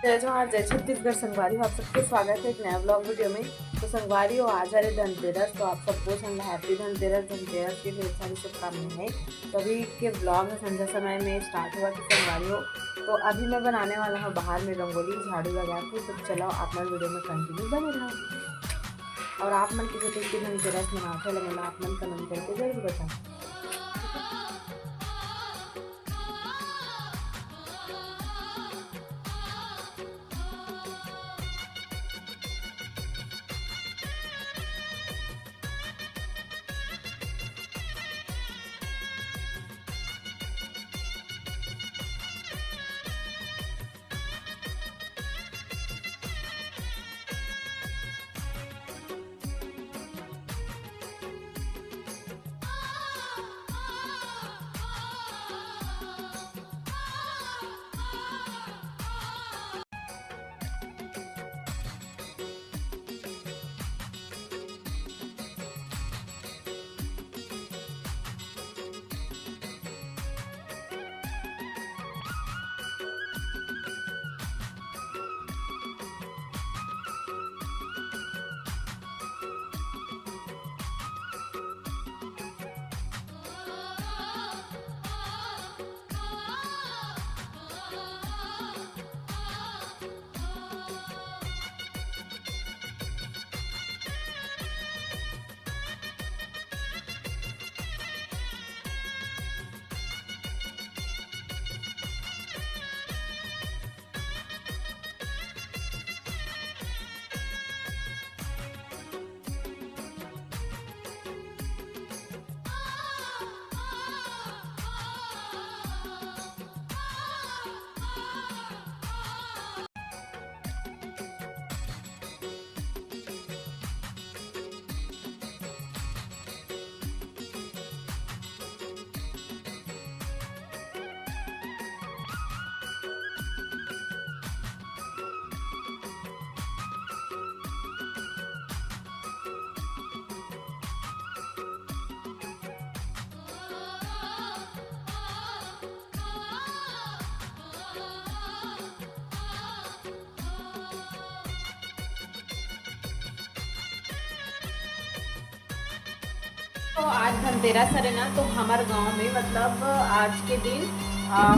जय जोहार जय छत्तीसगढ़ संगवारी हो, आप सबके स्वागत है एक नया ब्लॉग वीडियो में। तो संगवारी हो, आज है धनतेरस, तो आप सबको हैप्पी धनतेरस। धनतेरस की ढेर सारी शुभकामनाएं। तो अभी के ब्लॉग संध्या समय में स्टार्ट हुआ कि संगवारी हो, तो अभी मैं बनाने वाला हूँ बाहर में रंगोली झाड़ू लगा के। तो चलो आप मन वीडियो में कंटिन्यू बने रहो। और आप मन किसी चीज़ की धनतेरस मनाते लगे आप मन कमेंट करके जरूर बताओ। तो आज धनतेरस है ना, तो हमारे गांव में मतलब आज के दिन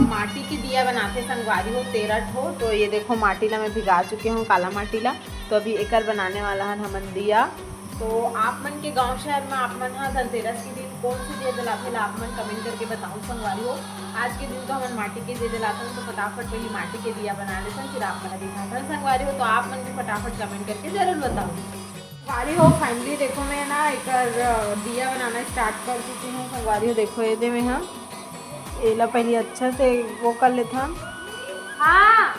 माटी की दिया बनाते संगवारी हो 13 ठो। तो ये देखो माटी ला मैं भिगा चुके हूँ, काला माटी ला। तो अभी एक बनाने वाला है हमन दिया। तो आप मन के गांव शहर में आप मन धनतेरस के दिन कौन सी दिया जलाते ला आप मन कमेंट करके बताऊँ संगवारी हो। आज के दिन तो हमन माटी के दिया जलाते हैं, तो फटाफट पहले माटी के दिया बना लेते हैं, फिर आप मन दिखाते हैं संगवारी हो। तो आप मन भी फटाफट कमेंट करके जरूर बताओ संगवारी हो। फाइनली देखो मैं ना एक दिया बनाना स्टार्ट कर चुकी हूँ संगवारी हो। देखो ये में हम एला पहले अच्छा से वो कर लेते हम। हाँ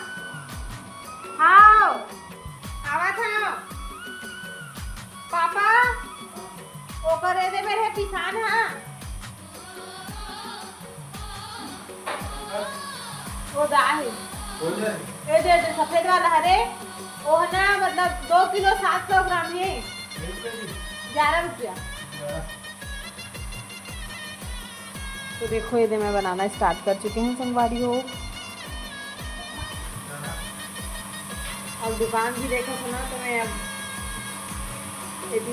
हाँ आवा था पापा वो करे दे मेरे किसान। हाँ वो गाय है दे सफेद वाला हरे वो है ना, मतलब 2 किलो 700 ग्राम ये 11 रुपया। तो देखो ये मैं बनाना स्टार्ट कर चुके हैं संगवारी हो। अब दुकान भी देखो सुना तो मैं अब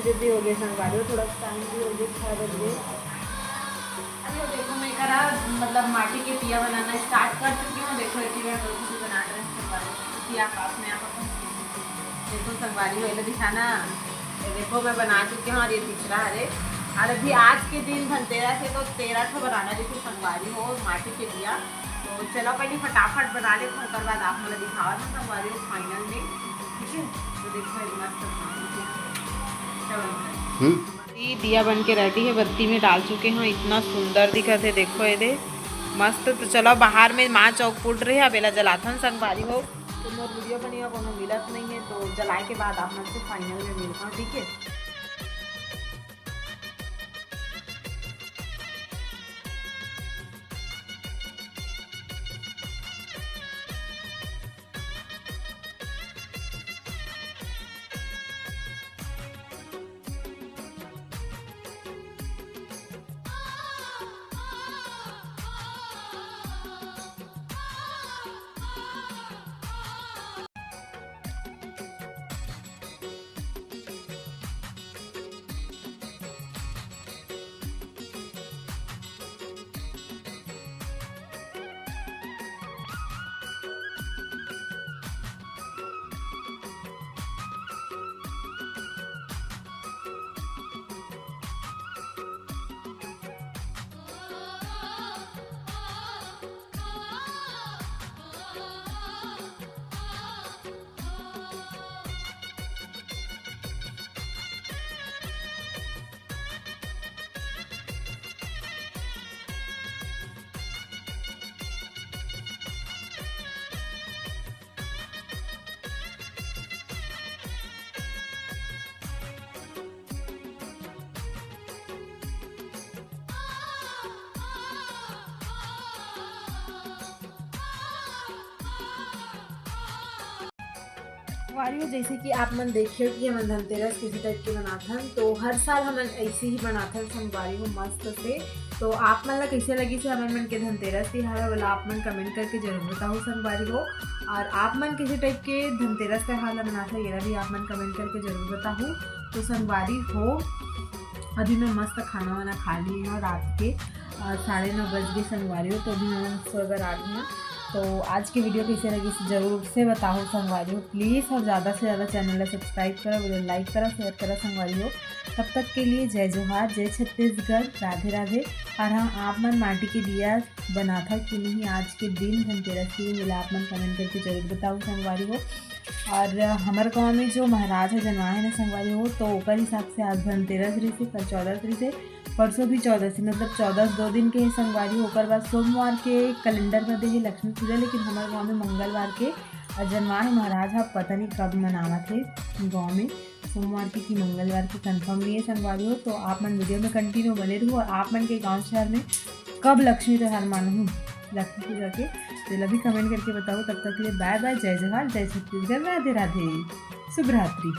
जल्दी हो गई संगवारी हो, थोड़ा टाइम भी हो गया 6 बज गए। अभी देखो मैं करा मतलब माटी के दिया बनाना स्टार्ट कर चुकी हूँ। देखो ये बना रहे हैं दिया पास में आप देखो संगवारी हो दिखाना। देखो मैं बना चुकी हूँ और ये दिख रहा है। और अभी आज के दिन धनतेरस है तो 13 ठो बनाना देखो संगवारी हो माटी के दिया। तो चलो पहले फटाफट बना ले, उसके बाद आप मतलब दिखावा था संगवारी हो फाइनल में, ठीक है। तो देखो मस्त दिया बन के रेडी है, बत्ती में डाल चुके हैं, इतना सुंदर दिखत है देखो ये मस्त। तो चलो बाहर में माँ चौक फूट रही है, बेला जलाथन संगवारी हो। तो मोर वीडियो बनी कोनो मिलत नहीं है, तो जलाए के बाद आप से फाइनल में मिलता हूँ, ठीक है। वारियो जैसे कि आप मन देखिए कि हम धनतेरस किसी टाइप के बनाथन, तो हर साल हम ऐसे ही बनाथन संगवारी हो मस्त से। तो आप मन ला कैसे लगी से हमन मन के धनतेरस तिहार वाला आप मन कमेंट करके जरूर बताओ संगवारी हो। और आप मन किसी टाइप के धनतेरस त्योहार ला बनाथा ये भी आप मन कमेंट करके जरूर बताओ। तो संगवारी हो अभी मैं मस्त खाना वाना खा ली हूँ रात के 9:30 बज गए संगवारी हो, तो अभी मैं सोकर आ गई हूँ। तो आज की वीडियो कैसे लगी ज़रूर से बताओ संगवारी हो प्लीज़, और ज़्यादा से ज़्यादा चैनल को सब्सक्राइब करो, वीडियो लाइक करो, शेयर करो संगवारी हो। तब तक के लिए जय जोहार, जय छत्तीसगढ़, राधे राधे। और हाँ, आप मन माटी के दिया बना था कि नहीं आज के दिन धनतेरस की मिला, आप मन कमेंट करके जरूर बताओ संगवारी हो। और हमारे गांव में जो महाराज है जनवाए है ना संगवारी हो, तो ओकर हिसाब से आज धनतेरस रही से, कल 14 रही से, परसों भी 14 से, मतलब 14 2 दिन के संगवारी होकर बाद सोमवार के कैलेंडर में दे है लक्ष्मी पूजा, लेकिन हमारे गांव में मंगलवार के जनवाए महाराज हा पता नहीं कब मनावा थे गांव में, सोमवार की कि मंगलवार की कंफर्म नहीं है संगवारी हो। तो आप मन वीडियो में कंटिन्यू बने रहो, और आप मन के गाँव शहर में कब लक्ष्मी त्यौहार मानू लक्ष्मी पूजा के तो भी कमेंट करके बताओ। तब तक के लिए बाय बाय, जय जोहार, जय छत्तीसगढ़, राधे राधे, शुभ रात्रि।